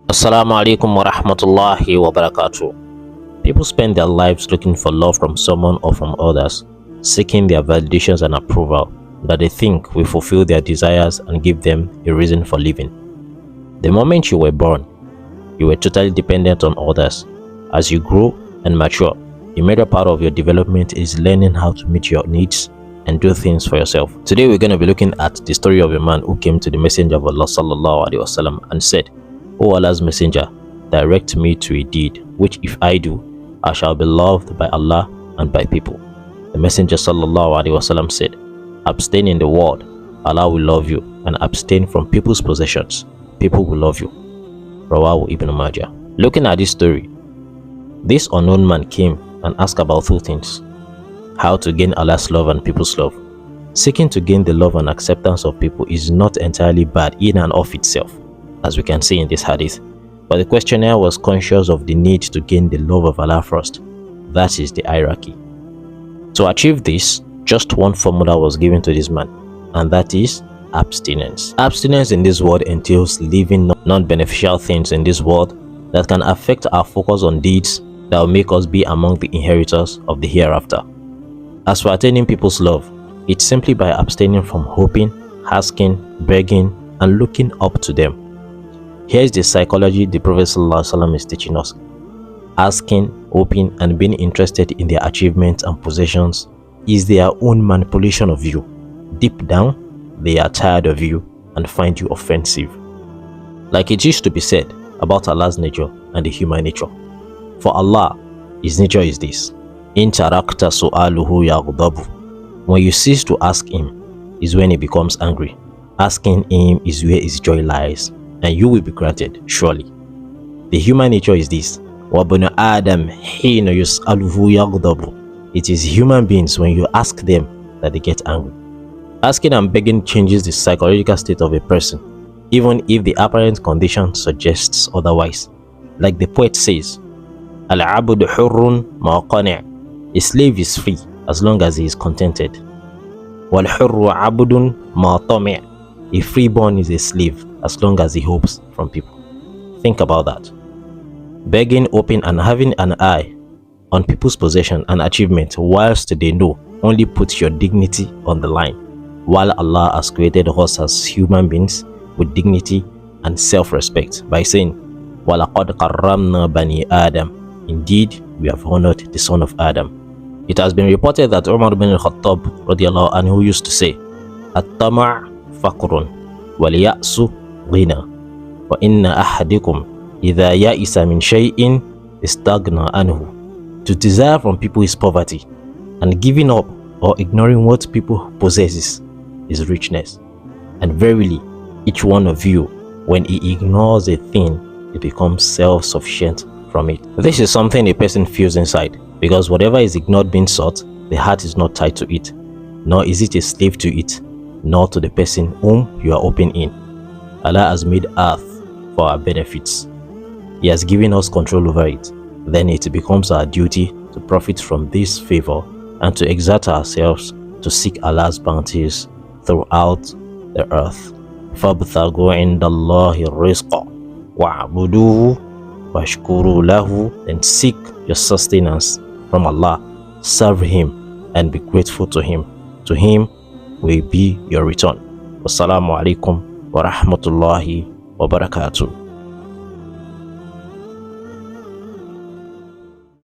Assalamu alaikum wa rahmatullahi wa barakatuh. People spend their lives looking for love from someone or from others, seeking their validations and approval that they think will fulfill their desires and give them a reason for living. The moment you were born, you were totally dependent on others. As you grow and mature, a major part of your development is learning how to meet your needs and do things for yourself. Today we're going to be looking at the story of a man who came to the Messenger of Allah sallallahu alaihi wasallam and said, "O Allah's Messenger, direct me to a deed which if I do, I shall be loved by Allah and by people." The Messenger sallallahu alaihi wasallam said, "Abstain in the world, Allah will love you, and abstain from people's possessions, people will love you." Rawahu Ibn Majah. Looking at this story, this unknown man came and asked about two things: how to gain Allah's love and people's love. Seeking to gain the love and acceptance of people is not entirely bad in and of itself, as we can see in this hadith, but the questioner was conscious of the need to gain the love of Allah first. That is the hierarchy. To achieve this, just one formula was given to this man, and that is abstinence. Abstinence in this world entails leaving non-beneficial things in this world that can affect our focus on deeds that will make us be among the inheritors of the hereafter. As for attaining people's love, it's simply by abstaining from hoping, asking, begging, and looking up to them. Here's the psychology the Prophet ﷺ is teaching us. Asking, hoping, and being interested in their achievements and possessions is their own manipulation of you. Deep down, they are tired of you and find you offensive. Like it used to be said about Allah's nature and the human nature. For Allah, His nature is this: "In tarakta su'aluhu yaghdabu." When you cease to ask Him is when He becomes angry. Asking Him is where His joy lies, and you will be granted, surely. The human nature is this: وَابْنُ آدَمْ حِينَ يُسْأَلُهُ يَغْضَبُ. It is human beings when you ask them that they get angry. Asking and begging changes the psychological state of a person, even if the apparent condition suggests otherwise. Like the poet says, "Al-'abdu hurrun ma qani'." A slave is free as long as he is contented. "Wal-hurru 'abdun ma tami'." A freeborn is a slave as long as he hopes from people. Think about that. Begging, hoping, and having an eye on people's possession and achievement whilst they know only puts your dignity on the line, while Allah has created us as human beings with dignity and self-respect by saying, وَلَقَدْ قَرَّمْنَا بَنِي آدَمَ. Indeed, we have honored the son of Adam. It has been reported that Umar bin al-Khattab radiallahu anhu used to say, "At-tama' faqrun wal-ya'su ghina wa inna ahadikum idha ya'isa min shay'in istaghna anhu." To desire from people is poverty, and giving up or ignoring what people possesses is richness. And verily, each one of you, when he ignores a thing, he becomes self-sufficient from it. This is something a person feels inside, because whatever is ignored being sought, the heart is not tied to it, nor is it a slave to it, nor to the person whom you are hoping in. Allah has made earth for our benefits. He has given us control over it. Then it becomes our duty to profit from this favor and to exert ourselves to seek Allah's bounties throughout the earth. فَابْتَغُوا عِنْدَ اللَّهِ الرِّزْقَ وَاعْبُدُوهُ وَاشْكُرُوا لَهُ. Then seek your sustenance from Allah, serve Him, and be grateful to Him. To Him will be your return. Wassalamu alaikum wa rahmatullahi wa barakatuh.